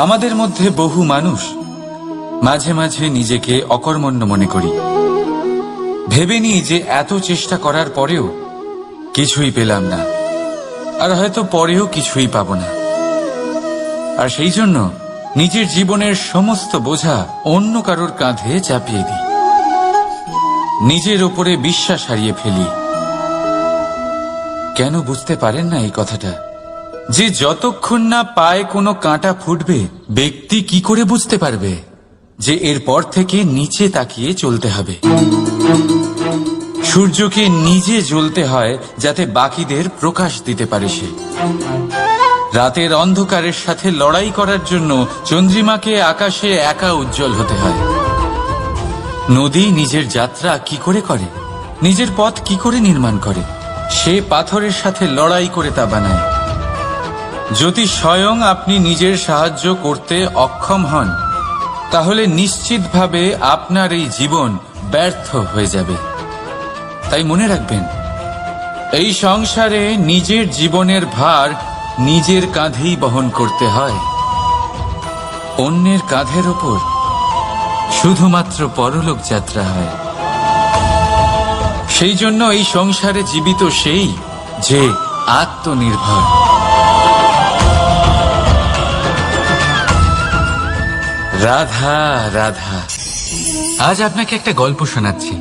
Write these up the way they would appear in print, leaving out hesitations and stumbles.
আমাদের মধ্যে বহু মানুষ মাঝে মাঝে নিজেকে অকর্মণ্য মনে করি, ভেবে নিই যে এত চেষ্টা করার পরেও কিছুই পেলাম না, আর হয়তো পরেও কিছুই পাবো না। আর সেই জন্য নিজের জীবনের সমস্ত বোঝা অন্য কারোর কাঁধে চাপিয়ে দিই, নিজের ওপরে বিশ্বাস হারিয়ে ফেলি। কেন বুঝতে পারেন না এই কথাটা, যে যতক্ষণ না পায়ে কোনো কাঁটা ফুটবে ব্যক্তি কি করে বুঝতে পারবে যে এরপর থেকে নিচে তাকিয়ে চলতে হবে? সূর্যকে নিজে জ্বলতে হয় যাতে বাকিদের প্রকাশ দিতে পারে সে। রাতের অন্ধকারের সাথে লড়াই করার জন্য চন্দ্রিমাকে আকাশে একা উজ্জ্বল হতে হয়। নদী নিজের যাত্রা কি করে করে, নিজের পথ কি করে নির্মাণ করে? সে পাথরের সাথে লড়াই করে তা বানায়। যদি স্বয়ং আপনি নিজের সাহায্য করতে অক্ষম হন, তাহলে নিশ্চিতভাবে আপনার এই জীবন ব্যর্থ হয়ে যাবে। তাই মনে রাখবেন, এই সংসারে নিজের জীবনের ভার নিজের কাঁধেই বহন করতে হয়। অন্যের কাঁধের ওপর শুধুমাত্র পরলোক যাত্রা হয়। সেই জন্য এই সংসারে জীবিত সেই যে আত্মনির্ভর। রাধা রাধা। আজ আপনাকে একটা গল্প শোনাচ্ছি।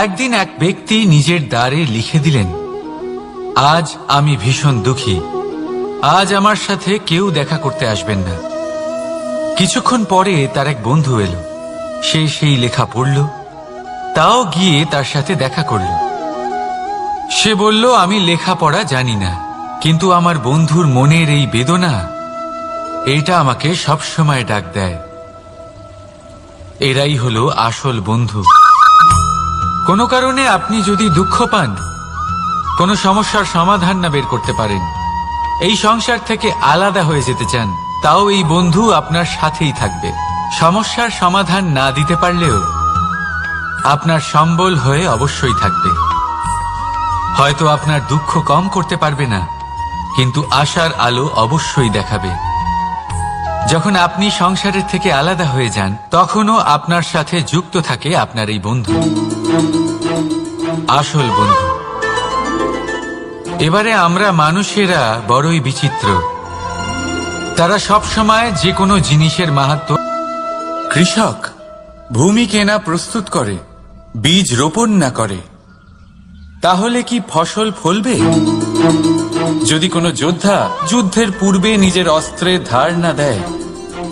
একদিন এক ব্যক্তি নিজের দ্বারে লিখে দিলেন, আজ আমি ভীষণ দুঃখী, আজ আমার সাথে কেউ দেখা করতে আসবেন না। কিছুক্ষণ পরে তার এক বন্ধু এলো, সে সেই লেখা পড়ল, তাও গিয়ে তার সাথে দেখা করল। সে বলল, আমি লেখাপড়া জানি না, কিন্তু আমার বন্ধুর মনের এই বেদনা, এটা আমাকে সবসময় ডাক দেয়। এরাই হলো আসল বন্ধু। কোনো কারণে আপনি যদি দুঃখ পান, কোনো সমস্যার সমাধান না বের করতে পারেন, এই সংসার থেকে আলাদা হয়ে যেতে চান, তাও এই বন্ধু আপনার সাথেই থাকবে। সমস্যার সমাধান না দিতে পারলেও আপনার সম্বল হয়ে অবশ্যই থাকবে। হয়তো আপনার দুঃখ কম করতে পারবে না, কিন্তু আশার আলো অবশ্যই দেখাবে। যখন আপনি সংসারের থেকে আলাদা হয়ে যান, তখনও আপনার সাথে যুক্ত থাকে আপনার এই বন্ধু, আসল বন্ধু। এবারে আমরা মানুষেরা বড়ই বিচিত্র। তারা সব সময় যে কোনো জিনিসের মাহাত্ম্য। কৃষক ভূমি কেনা প্রস্তুত করে, বীজ রোপণ না করে, তাহলে কি ফসল ফলবে? যদি কোনো যোদ্ধা যুদ্ধের পূর্বে নিজের অস্ত্রের ধার না দেয়,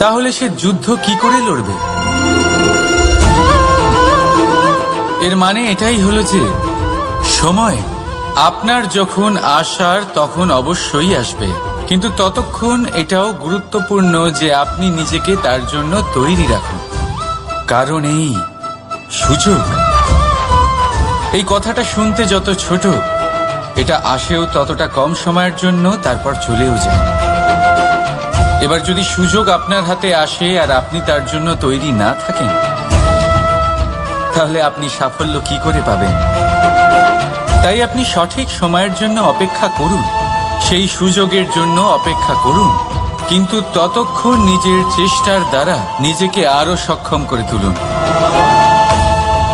তাহলে সে যুদ্ধ কি করে লড়বে? এর মানে এটাই হলো যে সময় আপনার যখন আসার তখন অবশ্যই আসবে, কিন্তু ততক্ষণ এটাও গুরুত্বপূর্ণ যে আপনি নিজেকে তার জন্য তৈরি রাখুন। কারণ এই সুযোগ, এই কথাটা শুনতে যত ছোট, এটা আসেও ততটা কম সময়ের জন্য, তারপর চলেও যায়। এবার যদি সুযোগ আপনার হাতে আসে আর আপনি তার জন্য তৈরি না থাকেন, তাহলে আপনি সাফল্য কি করে পাবেন? তাই আপনি সঠিক সময়ের জন্য অপেক্ষা করুন, সেই সুযোগের জন্য অপেক্ষা করুন, কিন্তু ততক্ষণ নিজের চেষ্টার দ্বারা নিজেকে আরো সক্ষম করে তুলুন,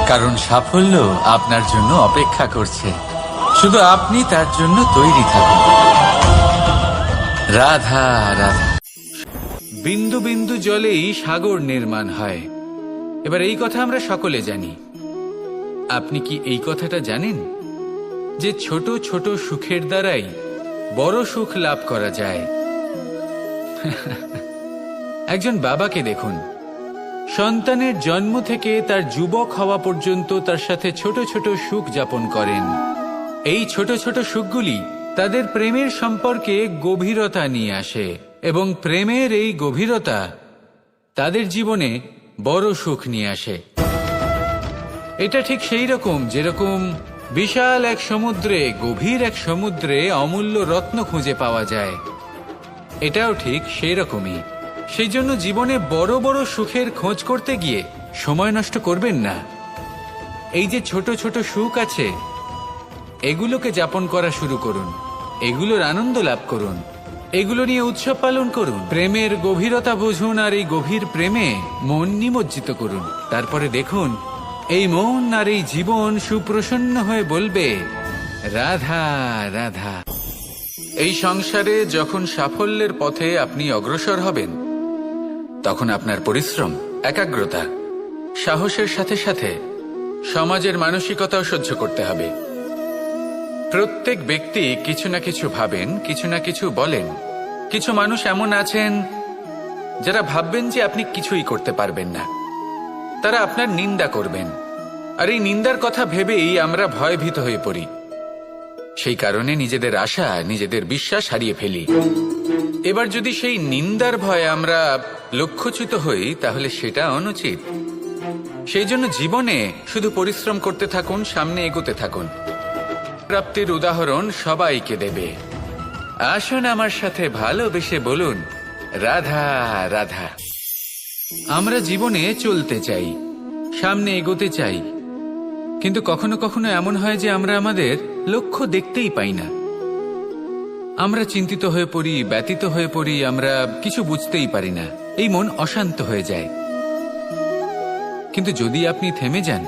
কারণ সাফল্য আপনার জন্য অপেক্ষা করছে। শুধু আপনি তার জন্য তৈরি থাকুন। রাধা রাধা। বিন্দু বিন্দু জলেই সাগর নির্মাণ হয়। এবার এই কথা আমরা সকলে জানি। আপনি কি এই কথাটা জানেন যে ছোট ছোট সুখের দ্বারাই বড় সুখ লাভ করা যায়? একজন বাবাকে দেখুন, সন্তানের জন্ম থেকে তার যুবক হওয়া পর্যন্ত তার সাথে ছোট ছোট সুখ যাপন করেন। এই ছোট ছোট সুখগুলি তাদের প্রেমের সম্পর্কে গভীরতা নিয়ে আসে, এবং প্রেমের এই গভীরতা তাদের জীবনে বড় সুখ নিয়ে আসে। এটা ঠিক সেই রকম যেরকম বিশাল এক সমুদ্রে, গভীর এক সমুদ্রে অমূল্য রত্ন খুঁজে পাওয়া যায়। এটাও ঠিক সেই রকমই। সেই জন্য জীবনে বড় বড় সুখের খোঁজ করতে গিয়ে সময় নষ্ট করবেন না। এই যে ছোট ছোট সুখ আছে, এগুলোকে যাপন করা শুরু করুন, এগুলোর আনন্দ লাভ করুন। এগুলো নিয়ে উৎসব পালন করুন, প্রেমের গভীরতা বুঝুন, আর এই গভীর প্রেমে মন নিমজ্জিত করুন। তারপরে দেখুন এই মন আর এই জীবন সুপ্রসন্ন হয়ে বলবে, রাধা রাধা। এই সংসারে যখন সাফল্যের পথে আপনি অগ্রসর হবেন, তখন আপনার পরিশ্রম, একাগ্রতা, সাহসের সাথে সাথে সমাজের মানসিকতাও সহ্য করতে হবে। প্রত্যেক ব্যক্তি কিছু না কিছু ভাবেন, কিছু না কিছু বলেন। কিছু মানুষ এমন আছেন যারা ভাববেন যে আপনি কিছুই করতে পারবেন না, তারা আপনার নিন্দা করবেন, আর এই নিন্দার কথা ভেবেই আমরা ভয়ভীত হয়ে পড়ি। সেই কারণে নিজেদের আশা, নিজেদের বিশ্বাস হারিয়ে ফেলি। এবার যদি সেই নিন্দার ভয়ে আমরা লক্ষ্যচ্যুত হই, তাহলে সেটা অনুচিত। সেই জন্য জীবনে শুধু পরিশ্রম করতে থাকুন, সামনে এগোতে থাকুন। প্রাপ্তির উদাহরণ সবাইকে দেবে। আসুন আমার সাথে ভালোবেসে বলুন, রাধা রাধা। আমরা জীবনে চলতে চাই, সামনে এগোতে চাই, কিন্তু কখনো কখনো এমন হয় যে আমরা আমাদের লক্ষ্য দেখতেই পাই না। আমরা চিন্তিত হয়ে পড়ি, ব্যতীত হয়ে পড়ি, আমরা কিছু বুঝতেই পারি না। এই মন অশান্ত হয়ে যায়। কিন্তু যদি আপনি থেমে যান,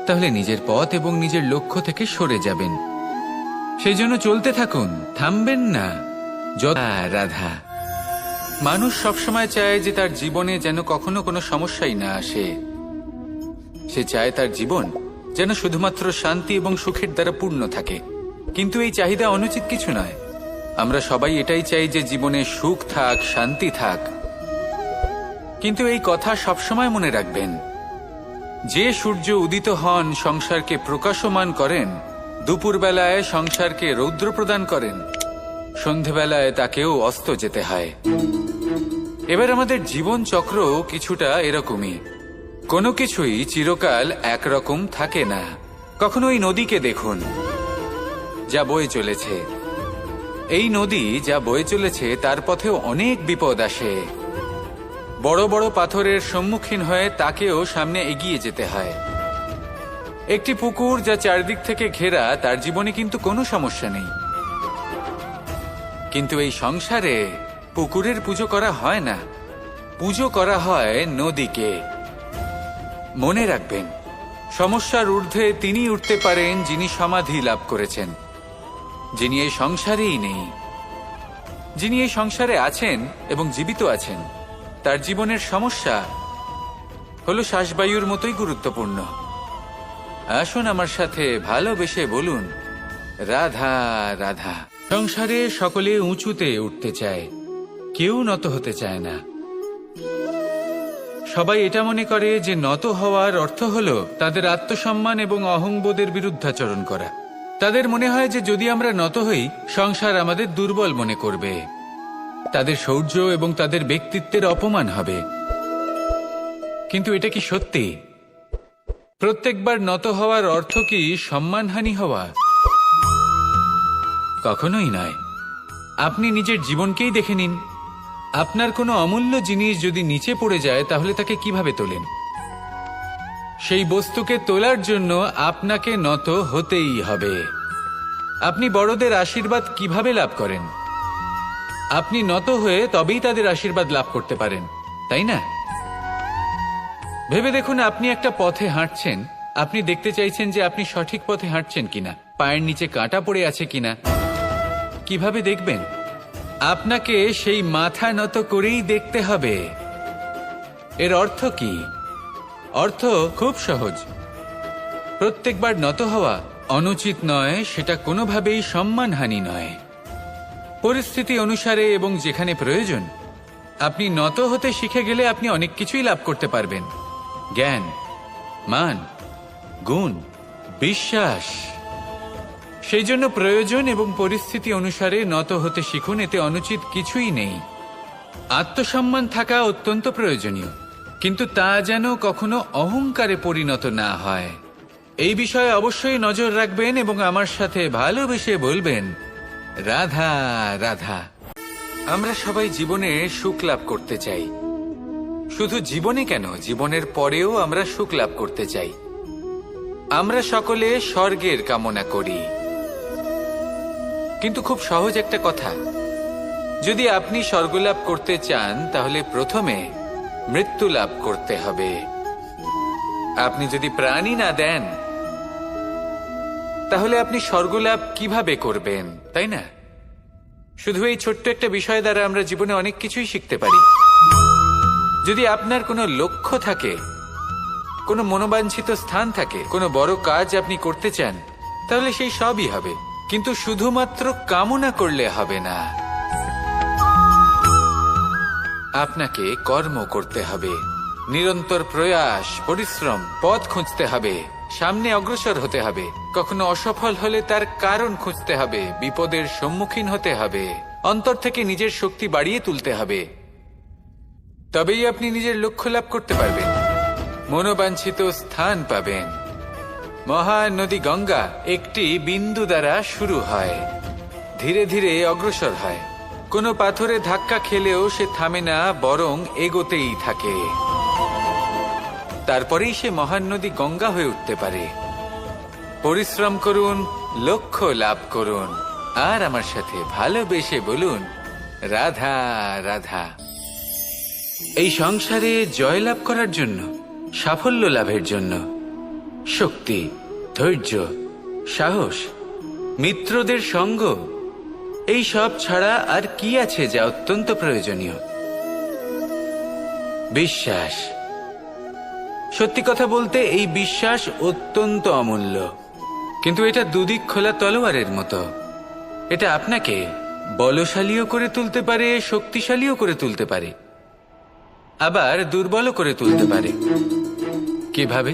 তাহলে নিজের পথ এবং নিজের লক্ষ্য থেকে সরে যাবেন। সেই জন্য চলতে থাকুন, থামবেন না। রাধা। মানুষ সবসময় চায় যে তার জীবনে যেন কখনো কোনো সমস্যাই না আসে। সে চায় তার জীবন যেন শুধুমাত্র শান্তি এবং সুখের দ্বারা পূর্ণ থাকে। কিন্তু এই চাহিদা অনুচিত কিছু নয়। আমরা সবাই এটাই চাই যে জীবনে সুখ থাক, শান্তি থাক। কিন্তু এই কথা সবসময় মনে রাখবেন, যে সূর্য উদিত হন সংসারকে প্রকাশমান করেন, দুপুরবেলায় সংসারকে রৌদ্র প্রদান করেন, সন্ধেবেলায় তাকেও অস্ত যেতে হয়। এবার আমাদের জীবন চক্র কিছুটা এরকমই। কোনো কিছুই চিরকাল একরকম থাকে না। কখনো এই নদীকে দেখুন, যা বয়ে চলেছে। এই নদী যা বয়ে চলেছে তার পথেও অনেক বিপদ আসে। বড় বড় পাথরের সম্মুখীন হয়ে তাকেও সামনে এগিয়ে যেতে হয়। একটি পুকুর যা চারদিক থেকে ঘেরা, তার জীবনে কিন্তু কোনো সমস্যা নেই। কিন্তু এই সংসারে পুকুরের পুজো করা হয় না, পুজো করা হয় নদীকে। মনে রাখবেন, সমস্যার ঊর্ধ্বে তিনি উঠতে পারেন যিনি সমাধি লাভ করেছেন, যিনি এই সংসারেই নেই। যিনি এই সংসারে আছেন এবং জীবিত আছেন, তার জীবনের সমস্যা হলো শ্বাসবায়ুর মতোই গুরুত্বপূর্ণ। আসুন আমার সাথে ভালোবেসে বলুন, রাধা রাধা। সংসারে সকলে উঁচুতে উঠতে চায়, কেউ নত হতে চায় না। সবাই এটা মনে করে যে নত হওয়ার অর্থ হলো তাদের আত্মসম্মান এবং অহংবোধের বিরুদ্ধাচরণ করা। তাদের মনে হয় যে যদি আমরা নত হই, সংসার আমাদের দুর্বল মনে করবে, তাদের শৌর্য এবং তাদের ব্যক্তিত্বের অপমান হবে। কিন্তু এটা কি সত্যি? প্রত্যেকবার নত হওয়ার অর্থ কি সম্মানহানি হওয়া? কখনোই নয়। আপনি নিজের জীবনকেই দেখে নিন। আপনার কোনো অমূল্য জিনিস যদি নিচে পড়ে যায়, তাহলে তাকে কিভাবে তোলেন? সেই বস্তুকে তোলার জন্য আপনাকে নত হতেই হবে। আপনি বড়দের আশীর্বাদ কিভাবে লাভ করেন? আপনি নত হয়ে তবেই তাদের আশীর্বাদ লাভ করতে পারেন, তাই না? ভেবে দেখুন, আপনি একটা পথে হাঁটছেন, আপনি দেখতে চাইছেন যে আপনি সঠিক পথে হাঁটছেন কিনা, পায়ের নিচে কাঁটা পড়ে আছে কিনা। কিভাবে দেখবেন? আপনাকে সেই মাথা নত করেই দেখতে হবে। এর অর্থ কি? অর্থ খুব সহজ। প্রত্যেকবার নত হওয়া অনুচিত নয়, সেটা কোনোভাবেই সম্মানহানি নয়। পরিস্থিতি অনুসারে এবং যেখানে প্রয়োজন, আপনি নত হতে শিখে গেলে আপনি অনেক কিছুই লাভ করতে পারবেন। জ্ঞান, মান, গুণ, বিশ্বাস। সেই জন্য প্রয়োজন এবং পরিস্থিতি অনুসারে নত হতে শিখুন। এতে অনুচিত কিছুই নেই। আত্মসম্মান থাকা অত্যন্ত প্রয়োজনীয়, কিন্তু তা যেন কখনো অহংকারে পরিণত না হয়। এই বিষয়ে অবশ্যই নজর রাখবেন এবং আমার সাথে ভালোবেসে বলবেন, রাধা রাধা। আমরা সবাই জীবনে সুখ লাভ করতে চাই। শুধু জীবনে কেন, জীবনের পরেও আমরা সুখ লাভ করতে চাই। আমরা সকলে স্বর্গের কামনা করি। কিন্তু খুব সহজ একটা কথা, যদি আপনি স্বর্গলাভ করতে চান তাহলে প্রথমে মৃত্যু লাভ করতে হবে। আপনি যদি প্রাণই না দেন তাহলে আপনি স্বর্গলাভ কিভাবে করবেন, তাই না? শুধু এই ছোট্ট একটা বিষয় দ্বারা আমরা জীবনে অনেক কিছুই শিখতে পারি। যদি আপনার কোনো লক্ষ্য থাকে, কোনো মনোবাঞ্ছিত স্থান থাকে, কোনো বড় কাজ আপনি করতে চান, তাহলে সেই সবই হবে। কিন্তু শুধুমাত্র কামনা করলে হবে না, আপনাকে কর্ম করতে হবে, নিরন্তর প্রয়াস, পরিশ্রম, পথ খুঁজতে হবে, সামনে অগ্রসর হতে হবে। কখনো অসফল হলে তার কারণ খুঁজতে হবে, বিপদের সম্মুখীন হতে হবে, অন্তর থেকে নিজের শক্তি বাড়িয়ে তুলতে হবে। তবেই আপনি নিজের লক্ষ্য লাভ করতে পারবেন, মনোবাঞ্ছিত স্থান পাবেন। মহান নদী গঙ্গা একটি বিন্দু দ্বারা শুরু হয়, ধীরে ধীরে অগ্রসর হয়। কোনো পাথরে ধাক্কা খেলেও সে থামে না, বরং এগোতেই থাকে। তারপরেই সে মহান নদী গঙ্গা হয়ে উঠতে পারে। পরিশ্রম করুন, লক্ষ্য লাভ করুন, আর আমার সাথে ভালোবেসে বলুন, রাধা রাধা। এই সংসারে জয়লাভ করার জন্য, সাফল্য লাভের জন্য শক্তি, ধৈর্য, সাহস, মিত্রদের সঙ্গ, এই সব ছাড়া আর কি আছে যা অত্যন্ত প্রয়োজনীয়? বিশ্বাস। সত্যি কথা বলতে এই বিশ্বাস অত্যন্ত অমূল্য, কিন্তু এটা দুদিক খোলা তলোয়ারের মতো। এটা আপনাকে বলশালীও করে তুলতে পারে, শক্তিশালীও করে তুলতে পারে, আবার দুর্বলও করে তুলতে পারে। কিভাবে?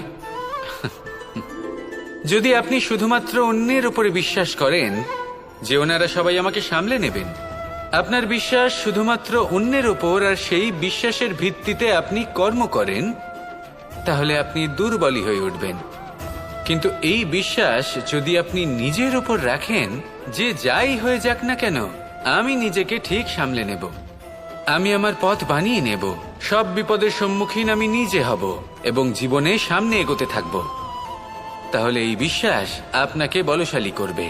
যদি আপনি শুধুমাত্র অন্যের উপরে বিশ্বাস করেন যে ওনারা সবাই আমাকে সামলে নেবেন, আপনার বিশ্বাস শুধুমাত্র অন্যের উপর, আর সেই বিশ্বাসের ভিত্তিতে আপনি কর্ম করেন, তাহলে আপনি দুর্বলই হয়ে উঠবেন। কিন্তু এই বিশ্বাস যদি আপনি নিজের উপর রাখেন যে যাই হয়ে যাক না কেন, আমি নিজেকে ঠিক সামলে নেব, আমি আমার পথ বানিয়ে নেব, সব বিপদের সম্মুখীন আমি নিজে হব এবং জীবনে সামনে এগোতে থাকব, তাহলে এই বিশ্বাস আপনাকে বলশালী করবে।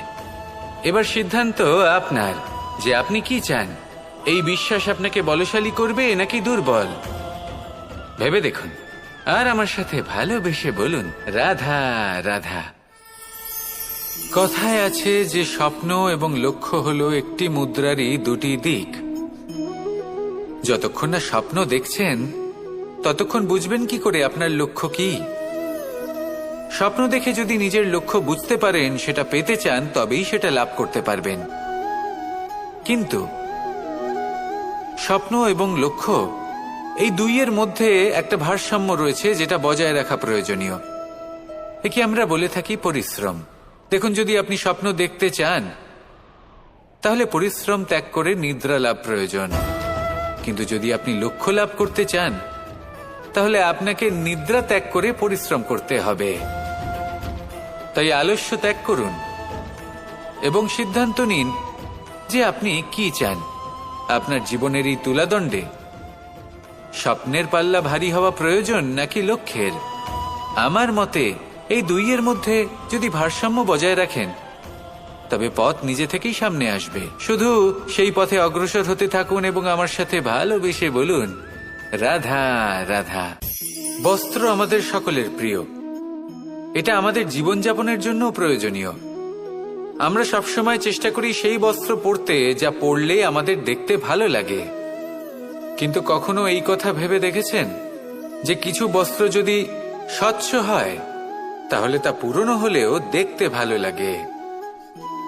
এবার সিদ্ধান্ত আপনার যে আপনি কি চান। এই বিশ্বাস আপনাকে বলশালী করবে নাকি দুর্বল, ভেবে দেখুন, আর আমার সাথে ভালোবেসে বলুন, রাধা রাধা। কথায় আছে যে স্বপ্ন এবং লক্ষ্য হলো একটি মুদ্রারই দুটি দিক। যতক্ষণ না স্বপ্ন দেখছেন ততক্ষণ বুঝবেন কি করে আপনার লক্ষ্য কি? স্বপ্ন দেখে যদি নিজের লক্ষ্য বুঝতে পারেন, সেটা পেতে চান, তবেই সেটা লাভ করতে পারবেন। কিন্তু স্বপ্ন এবং লক্ষ্য এই দুইয়ের মধ্যে একটা ভারসাম্য রয়েছে যেটা বজায় রাখা প্রয়োজনীয়। একে আমরা বলে থাকি পরিশ্রম। দেখুন, যদি আপনি স্বপ্ন দেখতে চান তাহলে পরিশ্রম ত্যাগ করে নিদ্রা লাভ প্রয়োজন। কিন্তু যদি আপনি লক্ষ্য লাভ করতে চান তাহলে আপনাকে নিদ্রা ত্যাগ করে পরিশ্রম করতে হবে। তাই আলস্য ত্যাগ করুন এবং সিদ্ধান্ত নিন যে আপনি কি চান। আপনার জীবনের এই তুলাদণ্ডে স্বপ্নের পাল্লা ভারী হওয়া প্রয়োজন নাকি লক্ষ্যের? আমার মতে এই দুইয়ের মধ্যে যদি ভারসাম্য বজায় রাখেন তবে পথ নিজে থেকেই সামনে আসবে। শুধু সেই পথে অগ্রসর হতে থাকুন এবং আমার সাথে ভালোবেসে বলুন, রাধা রাধা। বস্ত্র আমাদের সকলের প্রিয়, এটা আমাদের জীবনযাপনের জন্য প্রয়োজনীয়। আমরা সবসময় চেষ্টা করি সেই বস্ত্র পরতে যা পরলে আমাদের দেখতে ভালো লাগে। কিন্তু কখনো এই কথা ভেবে দেখেছেন যে কিছু বস্ত্র যদি স্বচ্ছ হয় তাহলে তা পুরনো হলেও দেখতে ভালো লাগে?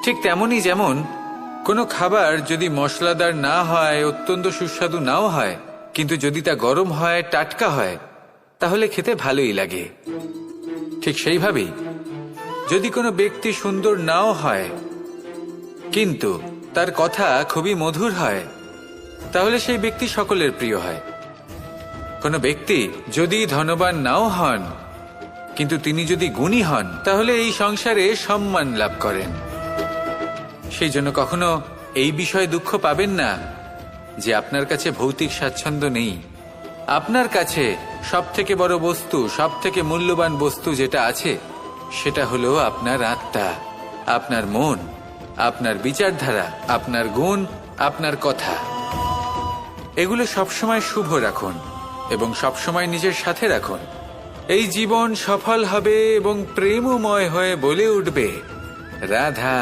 ঠিক তেমনি যেমন কোনো খাবার যদি মশলাদার না হয়, অত্যন্ত সুস্বাদু নাও হয়, কিন্তু যদি তা গরম হয়, টাটকা হয়, তাহলে খেতে ভালোই লাগে। ঠিক সেইভাবেই যদি কোনো ব্যক্তি সুন্দর নাও হয় কিন্তু তার কথা খুবই মধুর হয়, তাহলে সেই ব্যক্তি সকলের প্রিয় হয়। কোনো ব্যক্তি যদি ধনবান নাও হন কিন্তু তিনি যদি গুণী হন, তাহলে এই সংসারে সম্মান লাভ করেন। সেই জন্য কখনো এই বিষয়ে দুঃখ পাবেন না যে আপনার কাছে ভৌতিক স্বাচ্ছন্দ্য নেই। আপনার কাছে সব থেকে বড় বস্তু, সব থেকে মূল্যবান বস্তু যেটা আছে সেটা হলো আপনার আত্মা, আপনার মন, আপনার বিচারধারা, আপনার গুণ, আপনার কথা। এগুলো সবসময় শুভ রাখুন এবং সবসময় নিজের সাথে রাখুন। এই জীবন সফল হবে এবং প্রেমময় হয়ে বলে উঠবে রাধা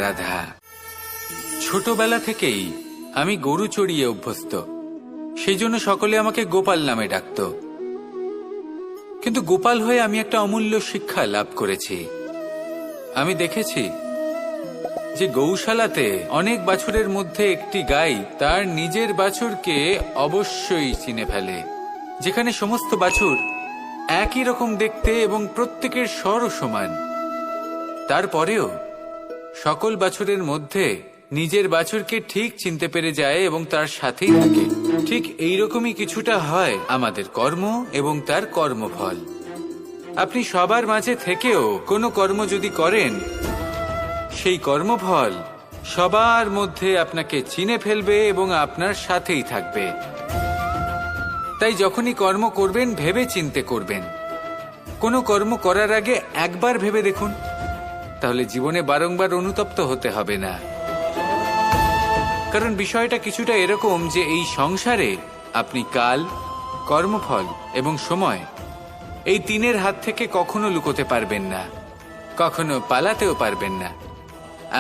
রাধা। ছোটবেলা থেকেই আমি গরু চড়িয়ে অভ্যস্ত, সেই জন্য সকলে আমাকে গোপাল নামে ডাকত। কিন্তু গোপাল হয়ে আমি একটা অমূল্য শিক্ষা লাভ করেছি। আমি দেখেছি যে গৌশালাতে অনেক বাছুরের মধ্যে একটি গাই তার নিজের বাছুরকে অবশ্যই চিনে ফেলে। যেখানে সমস্ত বাছুর একই রকম দেখতে এবং প্রত্যেকের স্বরও সমান, তারপরেও সকল বাছুরের মধ্যে নিজের বাছুরকে ঠিক চিনতে পেরে যায় এবং তার সাথেই থাকে। ঠিক এইরকমই কিছুটা হয় আমাদের কর্ম এবং তার কর্মফল। আপনি সবার মাঝে থেকেও কোনো কর্ম যদি করেন, সেই কর্মফল সবার মধ্যে আপনাকে চিনে ফেলবে এবং আপনার সাথেই থাকবে। তাই যখনই কর্ম করবেন ভেবে চিন্তে করবেন। কোনো কর্ম করার আগে একবার ভেবে দেখুন, তাহলে জীবনে বারংবার অনুতপ্ত হতে হবে না। কারণ বিষয়টা কিছুটা এরকম যে এই সংসারে আপনি কাল, কর্মফল এবং সময়, এই তিনের হাত থেকে কখনো লুকোতে পারবেন না, কখনো পালাতেও পারবেন না।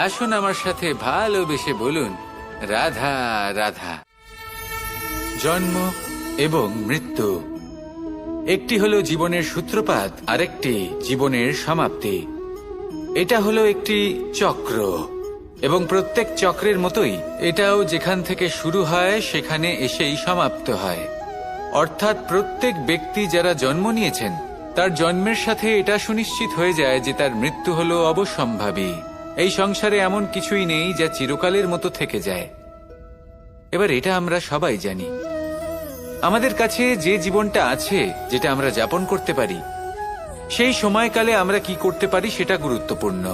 আসুন আমার সাথে ভালোবেসে বলুন রাধা রাধা। জন্ম এবং মৃত্যু, একটি হলো জীবনের সূত্রপাত, আরেকটি জীবনের সমাপ্তি। এটা হলো একটি চক্র এবং প্রত্যেক চক্রের মতোই এটাও যেখান থেকে শুরু হয় সেখানে এসেই সমাপ্ত হয়। অর্থাৎ প্রত্যেক ব্যক্তি যারা জন্ম নিয়েছেন তার জন্মের সাথে এটা সুনিশ্চিত হয়ে যায় যে তার মৃত্যু হলো অবশ্যম্ভাবী। এই সংসারে এমন কিছুই নেই যা চিরকালের মতো থেকে যায়। এবার এটা আমরা সবাই জানি। আমাদের কাছে যে জীবনটা আছে, যেটা আমরা যাপন করতে পারি, সেই সময়কালে আমরা কি করতে পারি সেটা গুরুত্বপূর্ণ।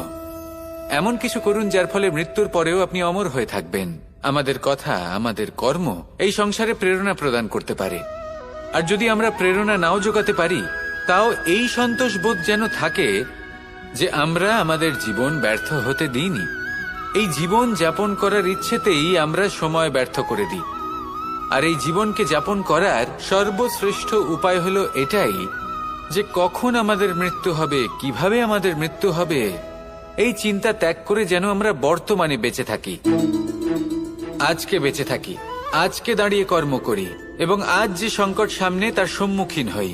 এমন কিছু করুন যার ফলে মৃত্যুর পরেও আপনি অমর হয়ে থাকবেন। আমাদের কথা, আমাদের কর্ম এই সংসারে প্রেরণা প্রদান করতে পারে। আর যদি আমরা প্রেরণা নাও জোগাতে পারি, তাও এই সন্তোষ বোধ যেন থাকে যে আমরা আমাদের জীবন ব্যর্থ হতে দিইনি। এই জীবন যাপন করার ইচ্ছেতেই আমরা সময় ব্যর্থ করে দিই। আর এই জীবনকে যাপন করার সর্বশ্রেষ্ঠ উপায় হলো এটাই যে কখন আমাদের মৃত্যু হবে, কিভাবে আমাদের মৃত্যু হবে, এই চিন্তা ত্যাগ করে যেন আমরা বর্তমানে বেঁচে থাকি, আজকে বেঁচে থাকি, আজকে দাঁড়িয়ে কর্ম করি এবং আজ যে সংকট সামনে তার সম্মুখীন হই।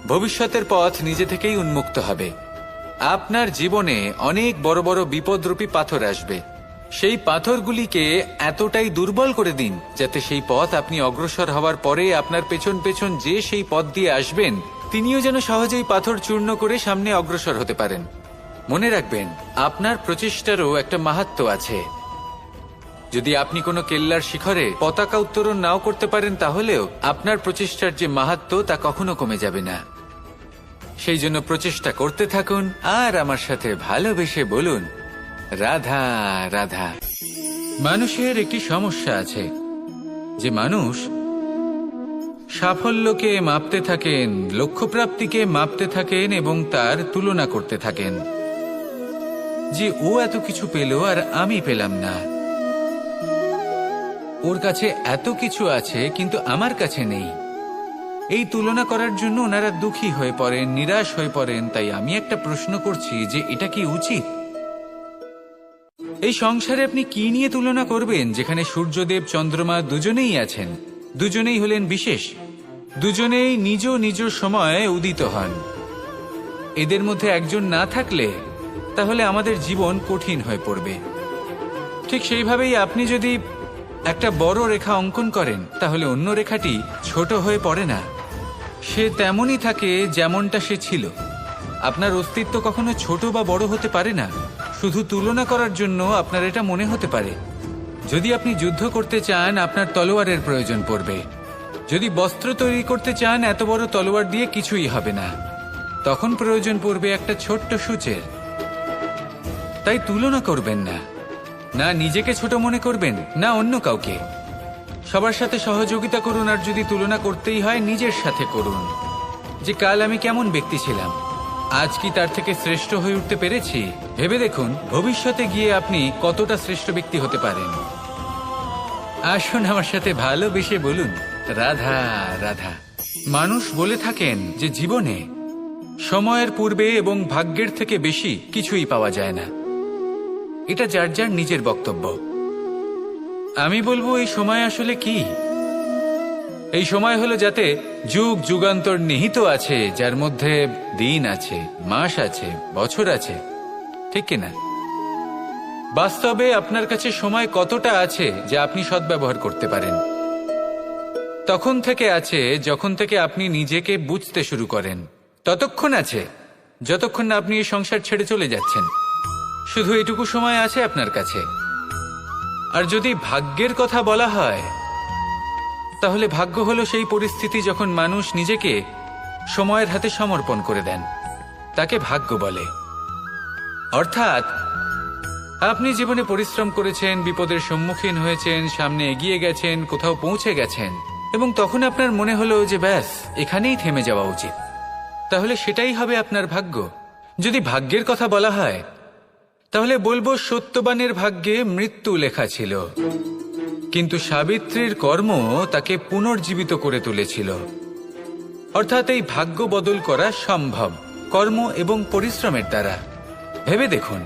ভবিষ্যতের পথ নিজে থেকেই উন্মুক্ত হবে। আপনার জীবনে অনেক বড় বড় বিপদরূপী পাথর আসবে। সেই পাথরগুলিকে এতটাই দুর্বল করে দিন যাতে সেই পথ আপনি অগ্রসর হওয়ার পরে আপনার পেছন পেছন যে সেই পথ দিয়ে আসবেন তিনিও যেন সহজেই পাথর চূর্ণ করে সামনে অগ্রসর হতে পারেন। মনে রাখবেন, আপনার প্রচেষ্টারও একটা মাহাত্ম্য আছে। যদি আপনি কোনো কেল্লার শিখরে পতাকা উত্তোলন নাও করতে পারেন, তাহলেও আপনার প্রচেষ্টার যে মাহাত্ম্য তা কখনো কমে যাবে না। সেই জন্য প্রচেষ্টা করতে থাকুন আর আমার সাথে ভালোবেসে বলুন রাধা রাধা। মানুষের একটি সমস্যা আছে যে মানুষ সাফল্যকে মাপতে থাকেন, লক্ষ্যপ্রাপ্তিকে মাপতে থাকেন এবং তার তুলনা করতে থাকেন যে ও এত কিছু পেল আর আমি পেলাম না, ওর কাছে এত কিছু আছে কিন্তু আমার কাছে নেই। এই তুলনা করার জন্য ওনারা দুঃখী হয়ে পড়েন, নিরাশ হয়ে পড়েন। তাই আমি একটা প্রশ্ন করছি যে এটা কি উচিত? এই সংসারে আপনি কি নিয়ে তুলনা করবেন, যেখানে সূর্যদেব চন্দ্রমা দুজনেই আছেন, দুজনেই হলেন বিশেষ, দুজনেই নিজ নিজ সময়ে উদিত হন। এদের মধ্যে একজন না থাকলে তাহলে আমাদের জীবন কঠিন হয়ে পড়বে। ঠিক সেইভাবেই আপনি যদি একটা বড় রেখা অঙ্কন করেন তাহলে অন্য রেখাটি ছোট হয়ে পড়ে না, সে তেমনই থাকে যেমনটা সে ছিল। আপনার অস্তিত্ব কখনো ছোট বা বড় হতে পারে না। শুধু তুলনা করার জন্য আপনার এটা মনে হতে পারে। যদি আপনি যুদ্ধ করতে চান আপনার তলোয়ারের প্রয়োজন পড়বে। যদি বস্ত্র তৈরি করতে চান এত বড় তলোয়ার দিয়ে কিছুই হবে না, তখন প্রয়োজন পড়বে একটা ছোট্ট সূচের। তাই তুলনা করবেন না, না নিজেকে ছোট মনে করবেন না অন্য কাউকে। সবার সাথে সহযোগিতা করুন, আর যদি তুলনা করতেই হয় নিজের সাথে করুন যে কাল আমি কেমন ব্যক্তি ছিলাম, আজ কি তার থেকে শ্রেষ্ঠ হয়ে উঠতে পেরেছি। ভেবে দেখুন ভবিষ্যতে গিয়ে আপনি কতটা শ্রেষ্ঠ ব্যক্তি হতে পারেন। আসুন আমার সাথে ভালোবেসে বলুন, রাধা রাধা। মানুষ বলে থাকেন যে জীবনে সময়ের পূর্বে এবং ভাগ্যের থেকে বেশি কিছুই পাওয়া যায় না। এটা যার যার নিজের বক্তব্য। আমি বলবো এই সময় আসলে কি? এই সময় হলো যাতে যুগ যুগান্তর নিহিত আছে, যার মধ্যে দিন আছে, মাস আছে, বছর আছে, ঠিক কিনা? বাস্তবে আপনার কাছে সময় কতটা আছে যা আপনি সদ্ব্যবহার করতে পারেন? তখন থেকে আছে যখন থেকে আপনি নিজেকে বুঝতে শুরু করেন। ততক্ষণ আছে যতক্ষণ না আপনি এই সংসার ছেড়ে চলে যাচ্ছেন। শুধু এটুকু সময় আছে আপনার কাছে। আর যদি ভাগ্যের কথা বলা হয়, তাহলে ভাগ্য হলো সেই পরিস্থিতি যখন মানুষ নিজেকে সময়ের হাতে সমর্পণ করে দেন, তাকে ভাগ্য বলে। অর্থাৎ আপনি জীবনে পরিশ্রম করেছেন, বিপদের সম্মুখীন হয়েছেন, সামনে এগিয়ে গেছেন, কোথাও পৌঁছে গেছেন, এবং তখন আপনার মনে হলো যে ব্যাস এখানেই থেমে যাওয়া উচিত। তাহলে সেটাই হবে আপনার ভাগ্য। যদি ভাগ্যের কথা বলা হয়, তাহলে বলবো সত্যবানের ভাগ্যে মৃত্যু লেখা ছিল, কিন্তু সাবিত্রীর কর্ম তাকে পুনর্জীবিত করে তুলেছিল। অর্থাৎ এই ভাগ্য বদল করা সম্ভব কর্ম এবং পরিশ্রমের দ্বারা। ভেবে দেখুন,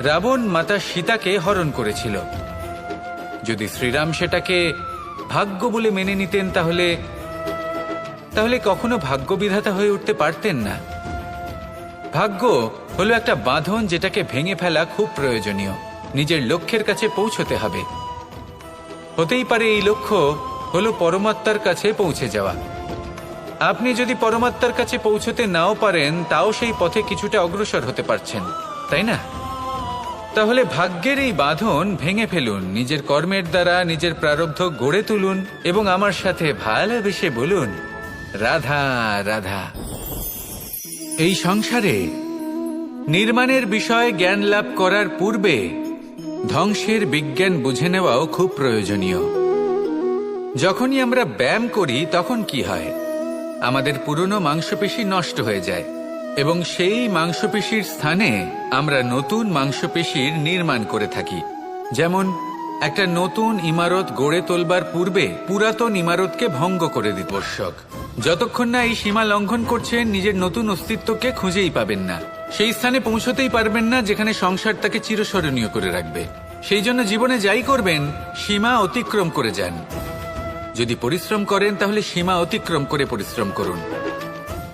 রাবণ মাতা সীতাকে হরণ করেছিল। যদি শ্রীরাম সেটাকে ভাগ্য বলে মেনে নিতেন, তাহলে কখনো ভাগ্য বিধাতা হয়ে উঠতে পারতেন না। ভাগ্য হলো একটা বাঁধন যেটাকে ভেঙে ফেলা খুব প্রয়োজনীয়। নিজের লক্ষ্যের কাছে পৌঁছতে হবে। হতেই পারে এই লক্ষ্য হলো পরমাত্মার কাছে পৌঁছে যাওয়া। আপনি যদি পরমাত্মার কাছে পৌঁছতে নাও পারেন, তাও সেই পথে কিছুটা অগ্রসর হতে পারছেন, তাই না? তাহলে ভাগ্যের এই বাঁধন ভেঙে ফেলুন, নিজের কর্মের দ্বারা নিজের প্রারব্ধ গড়ে তুলুন এবং আমার সাথে ভালোবেসে বলুন, রাধা রাধা। এই সংসারে নির্মাণের বিষয়ে জ্ঞান লাভ করার পূর্বে ধ্বংসের বিজ্ঞান বুঝে নেওয়াও খুব প্রয়োজনীয়। যখনই আমরা ব্যায়াম করি তখন কি হয়? আমাদের পুরনো মাংসপেশি নষ্ট হয়ে যায় এবং সেই মাংসপেশির স্থানে আমরা নতুন মাংসপেশির নির্মাণ করে থাকি। যেমন একটা নতুন ইমারত গড়ে তোলবার পূর্বে পুরাতন ইমারতকে ভঙ্গ করে দিতে আবশ্যক। যতক্ষণ না এই সীমা লঙ্ঘন করছেন, নিজের নতুন অস্তিত্বকে খুঁজেই পাবেন না। সেই স্থানে পৌঁছতেই পারবেন না যেখানে সংসার তাকে চিরস্মরণীয় করে রাখবে। সেই জন্য জীবনে যাই করবেন, সীমা অতিক্রম করে যান। যদি পরিশ্রম করেন, তাহলে সীমা অতিক্রম করে পরিশ্রম করুন।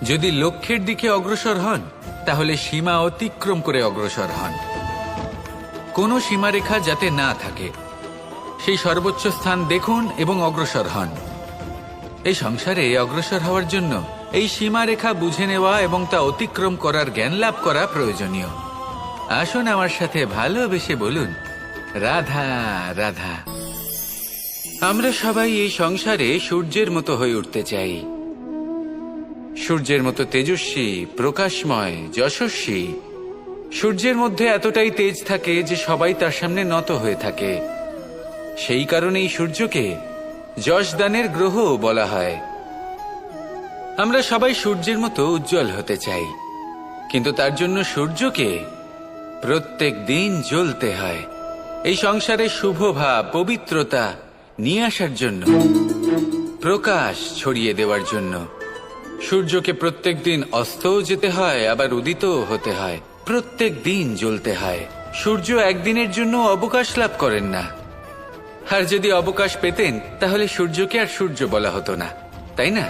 যদি লক্ষ্যের দিকে অগ্রসর হন, তাহলে সীমা অতিক্রম করে অগ্রসর হন। কোনো সীমারেখা যাতে না থাকে, সেই সর্বোচ্চ স্থান দেখুন এবং অগ্রসর হন। এই সংসারে অগ্রসর হওয়ার জন্য এই সীমারেখা বুঝে নেওয়া এবং তা অতিক্রম করার জ্ঞান লাভ করা প্রয়োজনীয়। আসুন আমার সাথে ভালোবেসে বলুন, রাধা রাধা। আমরা সবাই এই সংসারে সূর্যের মতো হয়ে উঠতে চাই। সূর্যের মতো তেজস্বী, প্রকাশময়, যশস্বী। সূর্যের মধ্যে এতটাই তেজ থাকে যে সবাই তার সামনে নত হয়ে থাকে। সেই কারণেই সূর্যকে যশদানের গ্রহ বলা হয়। আমরা সবাই সূর্যের মতো উজ্জ্বল হতে চাই, কিন্তু তার জন্য সূর্যকে প্রত্যেক দিন জ্বলতে হয়। এই সংসারে শুভ ভাব, পবিত্রতা নিয়ে আসার জন্য, প্রকাশ ছড়িয়ে দেওয়ার জন্য সূর্যকে প্রত্যেক দিন অস্তও যেতে হয়, আবার উদিতও হতে হয়। প্রত্যেক দিন জ্বলতে হয়। সূর্য একদিনের জন্য অবকাশ লাভ করেন না। আর যদি অবকাশ পেতেন, তাহলে সূর্যকে আর সূর্য বলা হতো না, তাই না?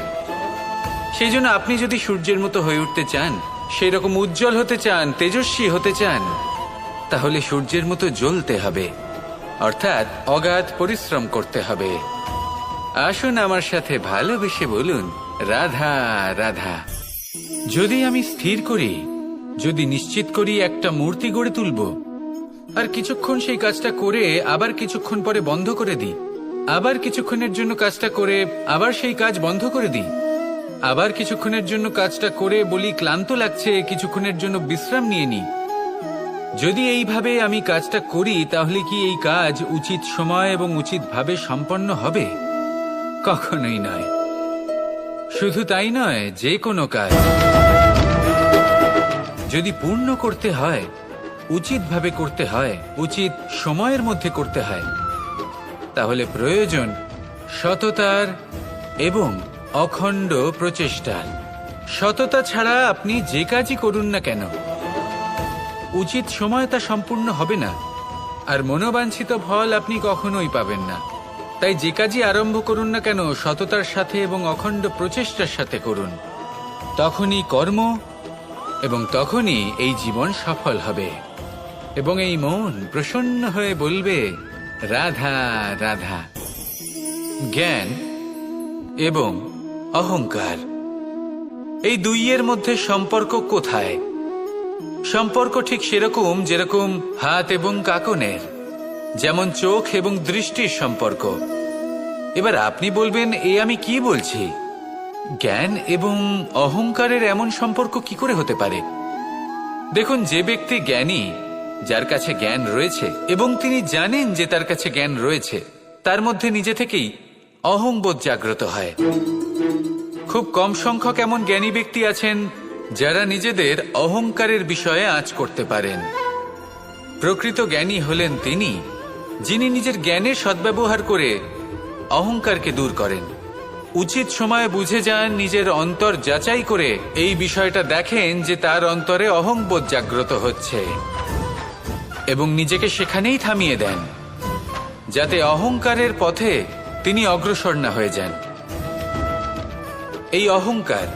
সেই জন্য আপনি যদি সূর্যের মতো হয়ে উঠতে চান, সেই রকম উজ্জ্বল হতে চান, তেজস্বী হতে চান, তাহলে সূর্যের মতো জ্বলতে হবে, অর্থাৎ অগাধ পরিশ্রম করতে হবে। আসুন আমার সাথে ভালোবেসে বলুন, রাধা রাধা। যদি আমি স্থির করি, যদি নিশ্চিত করি একটা মূর্তি গড়ে তুলব, আর কিছুক্ষণ সেই কাজটা করে আবার কিছুক্ষণ পরে বন্ধ করে দিই, আবার কিছুক্ষণের জন্য কাজটা করে আবার সেই কাজ বন্ধ করে দিই, আবার কিছুক্ষণের জন্য কাজটা করে বলি ক্লান্ত লাগছে, কিছুক্ষণের জন্য বিশ্রাম নিয়ে নিই, যদি এইভাবে আমি কাজটা করি, তাহলে কি এই কাজ উচিত সময় এবং উচিতভাবে সম্পন্ন হবে? কখনোই নয়। শুধু তাই নয়, যে কোনো কাজ যদি পূর্ণ করতে হয়, উচিতভাবে করতে হয়, উচিত সময়ের মধ্যে করতে হয়, তাহলে প্রয়োজন সততার এবং অখণ্ড প্রচেষ্টার। সততা ছাড়া আপনি যে কাজই করুন না কেন, উচিত সময় তা সম্পূর্ণ হবে না, আর মনোবাঞ্ছিত ফল আপনি কখনোই পাবেন না। তাই যে কাজই আরম্ভ করুন না কেন সততার সাথে এবং অখণ্ড প্রচেষ্টার সাথে করুন, তখনই কর্ম এবং তখনই এই জীবন সফল হবে এবং এই মন প্রসন্ন হয়ে বলবে রাধা রাধা। জ্ঞান এবং অহংকার, এই দুইয়ের মধ্যে সম্পর্ক কোথায়? সম্পর্ক ঠিক সেরকম যেরকম হাত এবং কাকনের, যেমন চোখ এবং দৃষ্টির সম্পর্ক। এবার আপনি বলবেন, এ আমি কি বলছি? জ্ঞান এবং অহংকারের এমন সম্পর্ক কি করে হতে পারে? দেখুন, যে ব্যক্তি জ্ঞানী, যার কাছে জ্ঞান রয়েছে এবং তিনি জানেন যে তার কাছে জ্ঞান রয়েছে, তার মধ্যে নিজে থেকেই অহংবোধ জাগ্রত হয়। খুব কম সংখ্যক এমন জ্ঞানী ব্যক্তি আছেন যারা নিজেদের অহংকারের বিষয়ে আঁচ করতে পারেন। প্রকৃত জ্ঞানী হলেন তিনি, যিনি নিজের জ্ঞানের সদ্ব্যবহার করে অহংকারকে দূর করেন। উচিত সময়ে বুঝে যান, নিজের অন্তর যাচাই করে এই বিষয়টা দেখেন যে তার অন্তরে অহংবোধ জাগ্রত হচ্ছে এবং নিজেকে সেখানেই থামিয়ে দেন, যাতে অহংকারের পথে তিনি অগ্রসর না হয়ে যান। এই অহংকার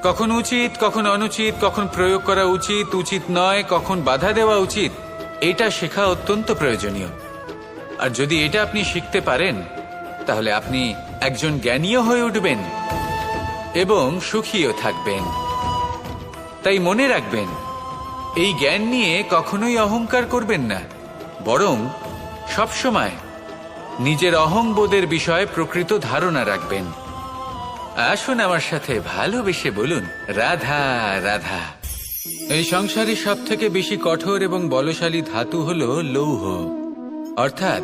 কখন উচিত, কখন অনুচিত, কখন প্রয়োগ করা উচিত, উচিত নয়, কখন বাধা দেওয়া উচিত, এটা শেখা অত্যন্ত প্রয়োজনীয়। আর যদি এটা আপনি শিখতে পারেন, তাহলে আপনি একজন জ্ঞানীও হয়ে উঠবেন এবং সুখীও থাকবেন। তাই মনে রাখবেন, এই জ্ঞান নিয়ে কখনোই অহংকার করবেন না, বরং সবসময় নিজের অহংবোধের বিষয়ে প্রকৃত ধারণা রাখবেন। আসুন আমার সাথে ভালোবেসে বলুন রাধা রাধা। এই সংসারে সব থেকে বেশি কঠোর এবং বলশালী ধাতু হল লৌহ, অর্থাৎ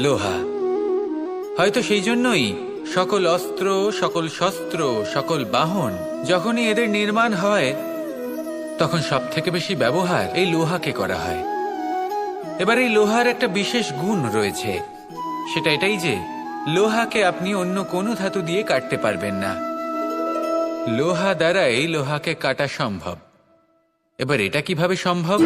লোহা। হয়তো সেই জন্যই সকল অস্ত্র, সকল শস্ত্র, সকল বাহন যখনই এদের নির্মাণ হয়, তখন সব থেকে বেশি ব্যবহার এই লোহাকে করা হয়। এবার এই লোহার একটা বিশেষ গুণ রয়েছে, সেটা এটাই যে লোহাকে আপনি অন্য কোনো ধাতু দিয়ে কাটতে পারবেন না। লোহা দ্বারাই লোহাকে কাটা সম্ভব। এবার এটা কিভাবে সম্ভব?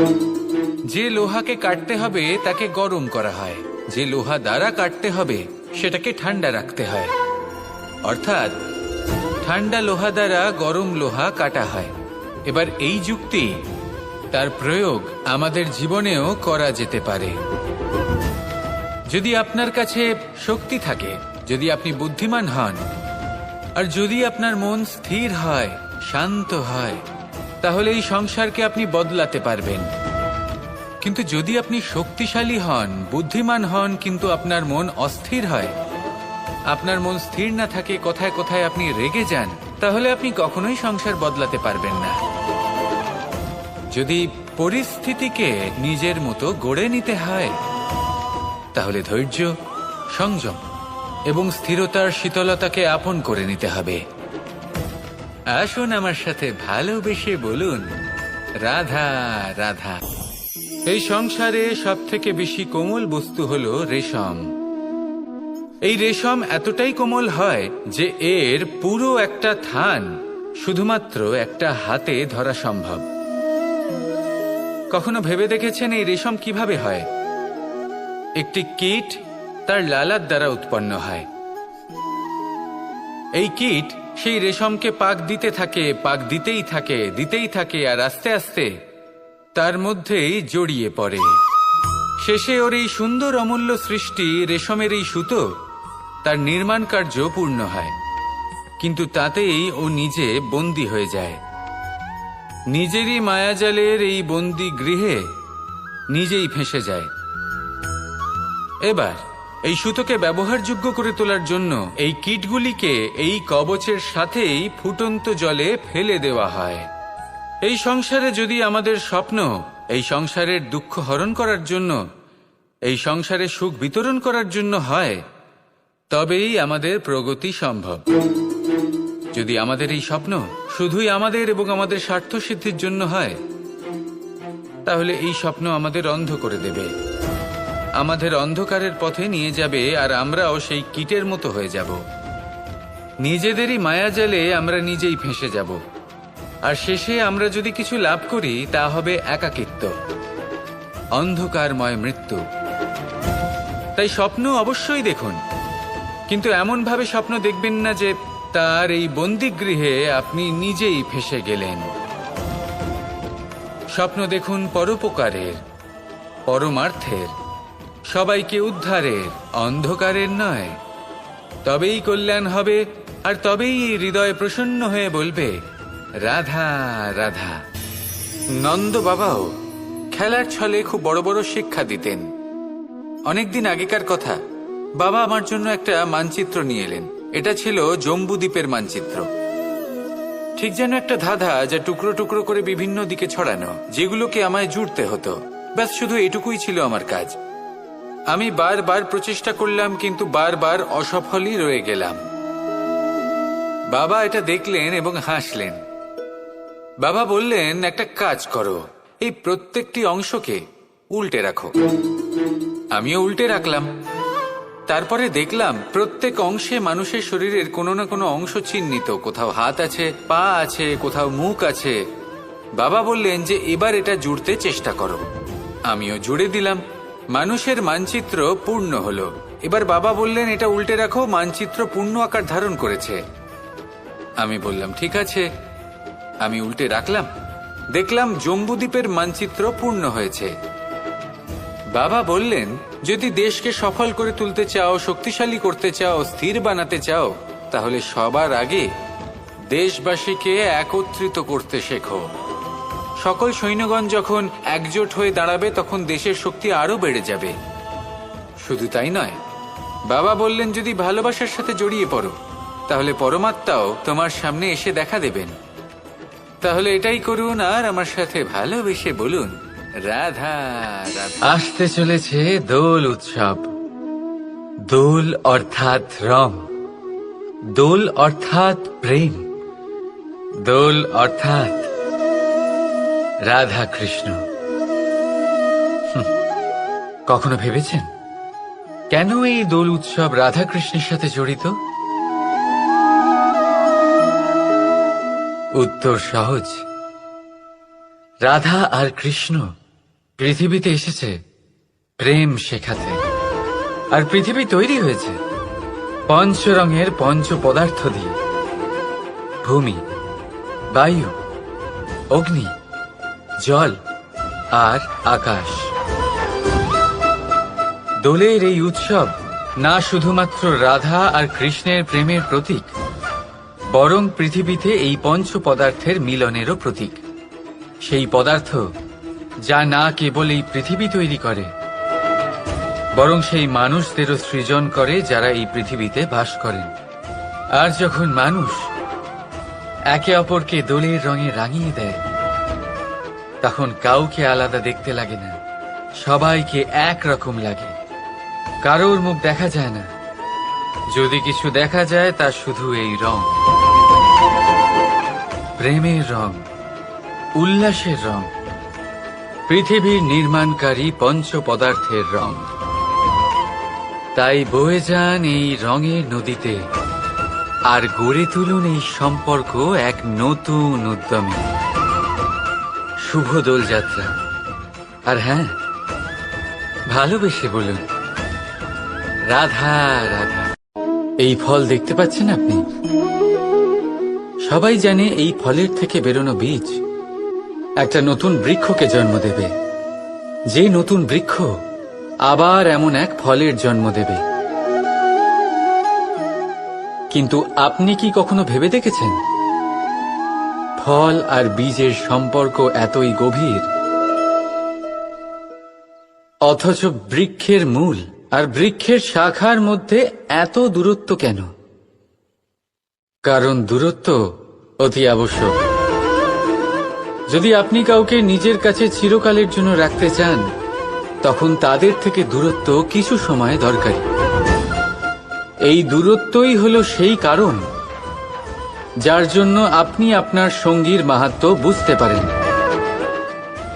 যে লোহাকে কাটতে হবে তাকে গরম করা হয়, যে লোহা দ্বারা কাটতে হবে সেটাকে ঠান্ডা রাখতে হয়। অর্থাৎ ঠান্ডা লোহা দ্বারা গরম লোহা কাটা হয়। এবার এই যুক্তি, তার প্রয়োগ আমাদের জীবনেও করা যেতে পারে। যদি আপনার কাছে শক্তি থাকে, যদি আপনি বুদ্ধিমান হন, আর যদি আপনার মন স্থির হয়, শান্ত হয়, তাহলে এই সংসারকে আপনি বদলাতে পারবেন। কিন্তু যদি আপনি শক্তিশালী হন, বুদ্ধিমান হন, কিন্তু আপনার মন অস্থির হয়, আপনার মন স্থির না থাকে, কোথায় কোথায় আপনি রেগে যান, তাহলে আপনি কখনোই সংসার বদলাতে পারবেন না। যদি পরিস্থিতিকে নিজের মতো গড়ে নিতে হয়, তাহলে ধৈর্য, সংযম এবং স্থিরতার শীতলতাকে আপন করে নিতে হবে। আসুন আমার সাথে ভালোবেসে বলুন রাধা রাধা। এই সংসারে সব থেকে বেশি কোমল বস্তু হল রেশম। এই রেশম এতটাই কোমল হয় যে এর পুরো একটা থান শুধুমাত্র একটা হাতে ধরা সম্ভব। কখনো ভেবে দেখেছেন এই রেশম কিভাবে হয়? একটি কীট তার লালার দ্বারা উৎপন্ন হয়। এই কীট সেই রেশমকে পাক দিতে থাকে, পাক দিতেই থাকে, আর আস্তে আস্তে তার মধ্যেই জড়িয়ে পড়ে। শেষে ওর এই সুন্দর অমূল্য সৃষ্টি রেশমের এই সুতো, তার নির্মাণ কার্য পূর্ণ হয়, কিন্তু তাতেই ও নিজে বন্দী হয়ে যায়। নিজেরই মায়াজালের এই বন্দী গৃহে নিজেই ফেঁসে যায়। এবার এই সুতোকে ব্যবহারযোগ্য করে তোলার জন্য এই কীটগুলিকে এই কবচের সাথেই ফুটন্ত জলে ফেলে দেওয়া হয়। এই সংসারে যদি আমাদের স্বপ্ন এই সংসারের দুঃখ হরণ করার জন্য, এই সংসারে সুখ বিতরণ করার জন্য হয়, তবেই আমাদের প্রগতি সম্ভব। যদি আমাদের এই স্বপ্ন শুধুই আমাদের এবং আমাদের স্বার্থ সিদ্ধির জন্য হয়, তাহলে এই স্বপ্ন আমাদের অন্ধ করে দেবে। আমাদের অন্ধকারের পথে নিয়ে যাবে, আর আমরাও সেই কীটের মতো হয়ে যাব। নিজেদেরই মায়াজালে আমরা নিজেই ফেঁসে যাব, আর শেষে আমরা যদি কিছু লাভ করি তা হবে একাকিত্ব, অন্ধকারময় মৃত্যু। তাই স্বপ্ন অবশ্যই দেখুন, কিন্তু এমনভাবে স্বপ্ন দেখবেন না যে তার এই বন্দিগৃহে আপনি নিজেই ফেঁসে গেলেন। স্বপ্ন দেখুন পরোপকারের, পরমার্থের, সবাইকে উদ্ধারের, অন্ধকারের নয়। তবেই কল্যাণ হবে, আর তবেই হৃদয় প্রসন্ন হয়ে বলবে রাধা রাধা। নন্দ বাবাও খেলার ছলে খুব বড় বড় শিক্ষা দিতেন। অনেকদিন আগেকার কথা, বাবা আমার জন্য একটা মানচিত্র নিয়ে এলেন। এটা ছিল জম্বুদ্বীপের মানচিত্র, ঠিক যেন একটা ধাঁধা, যা টুকরো টুকরো করে বিভিন্ন দিকে ছড়ানো, যেগুলোকে আমায় জুড়তে হতো। ব্যাস শুধু এটুকুই ছিল আমার কাজ। আমি বারবার প্রচেষ্টা করলাম, কিন্তু বারবার অসফলই রয়ে গেলাম। বাবা এটা দেখলেন এবং হাসলেন। বাবা বললেন, একটা কাজ করো, এই প্রত্যেকটি অংশকে উল্টে রাখো। আমিও উল্টে রাখলাম। তারপরে দেখলাম প্রত্যেক অংশে মানুষের শরীরের কোনো না কোনো অংশ চিহ্নিত। কোথাও হাত আছে, পা আছে, কোথাও মুখ আছে। বাবা বললেন যে এবার এটা জুড়তে চেষ্টা করো। আমিও জুড়ে দিলাম। মানুষের মানচিত্র পূর্ণ হলো। এবার বাবা বললেন, এটা উল্টে রাখো, মানচিত্র পূর্ণ আকার ধারণ করেছে। আমি বললাম, ঠিক আছে। আমি উল্টে রাখলাম, দেখলাম জম্বুদ্বীপের মানচিত্র পূর্ণ হয়েছে। বাবা বললেন, যদি দেশকে সফল করে তুলতে চাও, শক্তিশালী করতে চাও, স্থির বানাতে চাও, তাহলে সবার আগে দেশবাসীকে একত্রিত করতে শেখো। সকল সৈন্যগণ যখন একজোট হয়ে দাঁড়াবে, তখন দেশের শক্তি আরো বেড়ে যাবে। শুধু তাই নয়, বাবা বললেন, যদি ভালোবাসার সাথে জড়িয়ে পড়ো, তাহলে পরমাত্মাও তোমার সামনে এসে দেখা দেবেন। তাহলে এটাই করুন, আর আমার সাথে ভালোবেসে বলুন রাধা রাধা। আসতে চলেছে দোল উৎসব। দোল অর্থাৎ রং, দোল অর্থাৎ প্রেম, দোল অর্থাৎ রাধা কৃষ্ণ। কখনো ভেবেছেন কেন এই দোল উৎসব রাধা কৃষ্ণের সাথে জড়িত? উত্তর সহজ। রাধা আর কৃষ্ণ পৃথিবীতে এসেছে প্রেম শেখাতে, আর পৃথিবী তৈরি হয়েছে পঞ্চরঙের পঞ্চ পদার্থ দিয়ে: ভূমি, বায়ু, অগ্নি, জল আর আকাশ। দোলের এই উৎসব না শুধুমাত্র রাধা আর কৃষ্ণের প্রেমের প্রতীক, বরং পৃথিবীতে এই পঞ্চ পদার্থের মিলনেরও প্রতীক। সেই পদার্থ যা না কেবল এই পৃথিবী তৈরি করে, বরং সেই মানুষদেরও সৃজন করে যারা এই পৃথিবীতে বাস করেন। আর যখন মানুষ একে অপরকে দোলের রঙে রাঙিয়ে দেয়, তখন কাউকে আলাদা দেখতে লাগে না, সবাইকে একরকম লাগে। কারোর মুখ দেখা যায় না, যদি কিছু দেখা যায় তা শুধু এই রং, প্রেমের রং, উল্লাসের রং, পৃথিবীর নির্মাণকারী পঞ্চ পদার্থের রং। তাই বয়ে যান এই রঙের নদীতে, আর গড়ে তুলুন এই সম্পর্ক এক নতুন উদ্যমে। শুভ দোলযাত্রা। আর হ্যাঁ, ভালোবেসে বলুন রাধা রাধা। এই ফল দেখতে পাচ্ছেন আপনি? সবাই জানে এই ফলের থেকে বেরোনো বীজ একটা নতুন বৃক্ষকে জন্ম দেবে, যে নতুন বৃক্ষ আবার এমন এক ফলের জন্ম দেবে। কিন্তু আপনি কি কখনো ভেবে দেখেছেন ফল আর বীজের সম্পর্ক এতই গভীর, অথচ বৃক্ষের মূল আর বৃক্ষের শাখার মধ্যে এত দূরত্ব কেন? কারণ দূরত্ব অতি আবশ্যক। যদি আপনি কাউকে নিজের কাছে চিরকালের জন্য রাখতে চান, তখন তাদের থেকে দূরত্ব কিছু সময় দরকারি। এই দূরত্বই হলো সেই কারণ যার জন্য আপনি আপনার সঙ্গীর মাহাত্ম্য বুঝতে পারেন।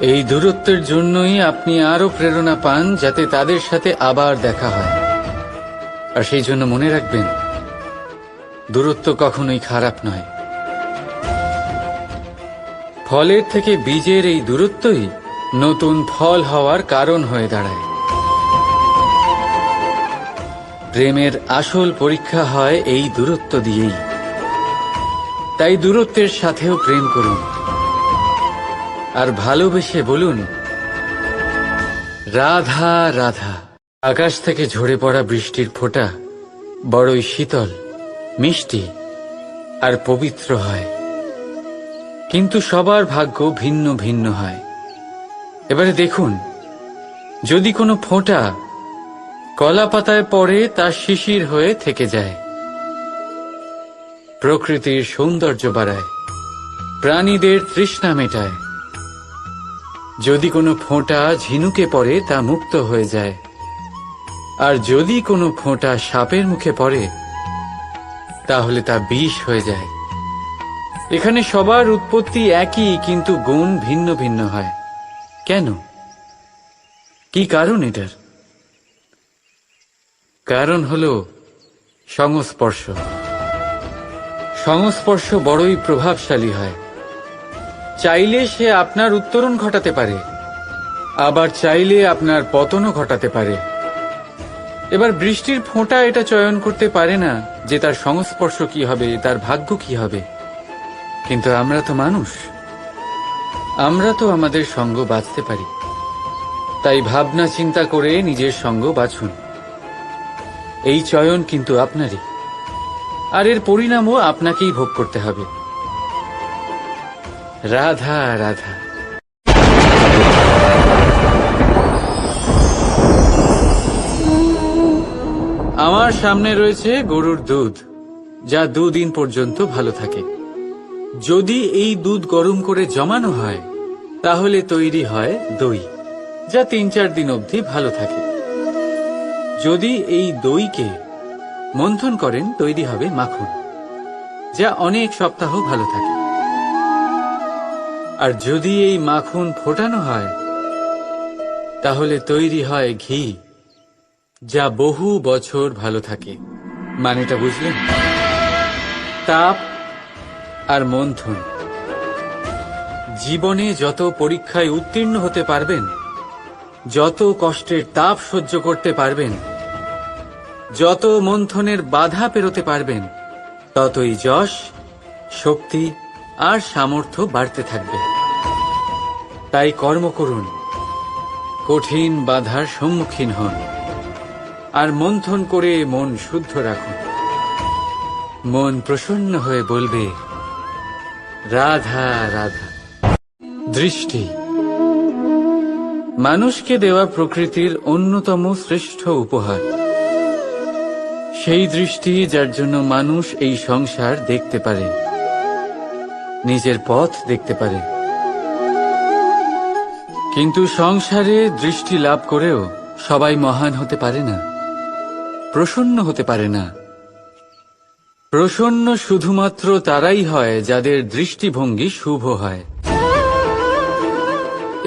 এই দূরত্বের জন্যই আপনি আরো প্রেরণা পান, যাতে তাদের সাথে আবার দেখা হয়। আর সেই জন্য মনে রাখবেন, দূরত্ব কখনোই খারাপ নয়। ফলের থেকে বীজের এই দূরত্বই নতুন ফল হওয়ার কারণ হয়ে দাঁড়ায়। প্রেমের আসল পরীক্ষা হয় এই দূরত্ব দিয়েই। তাই দূরত্বের সাথেও প্রেম করুন, আর ভালোবেসে বলুন, রাধা রাধা। আকাশ থেকে ঝরে পড়া বৃষ্টির ফোঁটা বড়ই শীতল, মিষ্টি আর পবিত্র হয়, কিন্তু সবার ভাগ্য ভিন্ন ভিন্ন হয়। এবারে দেখুন, যদি কোনো ফোঁটা কলা পাতায় পড়ে তা শিশির হয়ে থেকে যায়। প্রকৃতির সৌন্দর্য বাড়ায়, প্রাণীদের তৃষ্ণা মেটায়। যদি কোনো ফোঁটা ঝিনুকে পড়ে তা মুক্ত হয়ে যায়, আর যদি কোনো ফোঁটা সাপের মুখে পড়ে তাহলে তা বিষ হয়ে যায়। এখানে সবার উৎপত্তি একই, কিন্তু গুণ ভিন্ন ভিন্ন হয়। কেন? কি কারণ এটার? কারণ হলো সংস্পর্শ। সংস্পর্শ বড়ই প্রভাবশালী হয়। চাইলে সে আপনার উত্তরণ ঘটাতে পারে, আবার চাইলে আপনার পতনও ঘটাতে পারে। এবার বৃষ্টির ফোঁটা এটা চয়ন করতে পারে না যে তার সংস্পর্শ কি হবে, তার ভাগ্য কি হবে। কিন্তু আমরা তো মানুষ, আমরা তো আমাদের সঙ্গ বাছতে পারি। তাই ভাবনা চিন্তা করে নিজের সঙ্গ বাছুন। এই চয়ন কিন্তু আপনারই, আর এর পরিণামও আপনাকেই ভোগ করতে হবে। রাধা রাধা। আমার সামনে রয়েছে গরুর দুধ, যা 2 দিন পর্যন্ত ভালো থাকে। যদি এই দুধ গরম করে জমানো হয় তাহলে তৈরি হয় দই, যা 3-4 দিন অবধি ভালো থাকে। যদি এই দইকে মন্থন করেন তৈরি হবে মাখন, যা অনেক সপ্তাহ ভালো থাকে। আর যদি এই মাখন ফোটানো হয় তাহলে তৈরি হয় ঘি, যা বহু বছর ভালো থাকে। মানেটা বুঝলেন? তাপ আর মন্থন। জীবনে যত পরীক্ষায় উত্তীর্ণ হতে পারবেন, যত কষ্টের তাপ সহ্য করতে পারবেন, যত মন্থনের বাধা পেরোতে পারবেন, ততই যশ, শক্তি আর সামর্থ্য বাড়তে থাকবে। তাই কর্ম করুন, কঠিন বাধার সম্মুখীন হন, আর মন্থন করে মন শুদ্ধ রাখুন। মন প্রসন্ন হয়ে বলবে, রাধা রাধা। দৃষ্টি মানুষকে দেওয়া প্রকৃতির অন্যতম শ্রেষ্ঠ উপহার। সেই দৃষ্টি যার জন্য মানুষ এই সংসার দেখতে পারে, নিজের পথ দেখতে পারে। কিন্তু সংসারে দৃষ্টি লাভ করেও সবাই মহান হতে পারে না, প্রসন্ন হতে পারে না। প্রসন্ন শুধুমাত্র তারাই হয় যাদের দৃষ্টিভঙ্গি শুভ হয়।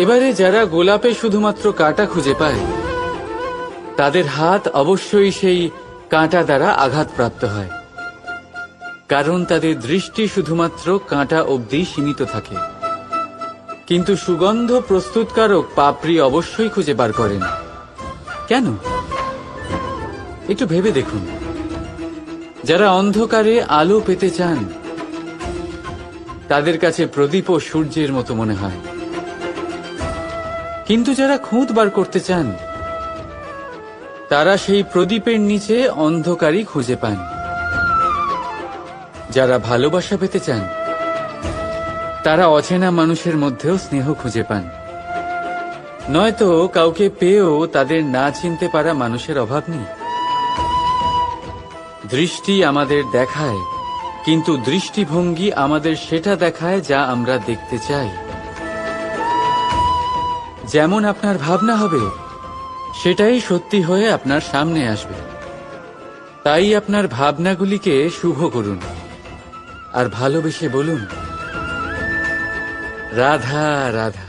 এবারে যারা গোলাপে শুধুমাত্র কাঁটা খুঁজে পায়, তাদের হাত অবশ্যই সেই কাঁটা দ্বারা আঘাতপ্রাপ্ত হয়, কারণ তাদের দৃষ্টি শুধুমাত্র কাঁটা অবধি সীমিত থাকে। কিন্তু সুগন্ধ প্রস্তুতকারক পাপড়ি অবশ্যই খুঁজে বার করেন। কেন? একটু ভেবে দেখুন। যারা অন্ধকারে আলো পেতে চান, তাদের কাছে প্রদীপ ও সূর্যের মতো মনে হয়। কিন্তু যারা খুঁত বার করতে চান, তারা সেই প্রদীপের নিচে অন্ধকারই খুঁজে পান। যারা ভালোবাসা পেতে চান, তারা অচেনা মানুষের মধ্যেও স্নেহ খুঁজে পান। নয়তো কাউকে পেয়েও তাদের না চিনতে পারা মানুষের অভাব নেই। দৃষ্টি আমাদের দেখায়, কিন্তু দৃষ্টিভঙ্গি আমাদের সেটা দেখায় যা আমরা দেখতে চাই। যেমন আপনার ভাবনা হবে, সেটাই সত্যি হয়ে আপনার সামনে আসবে। তাই আপনার ভাবনাগুলিকে শুভ করুন, আর ভালোবেসে বলুন, রাধা রাধা।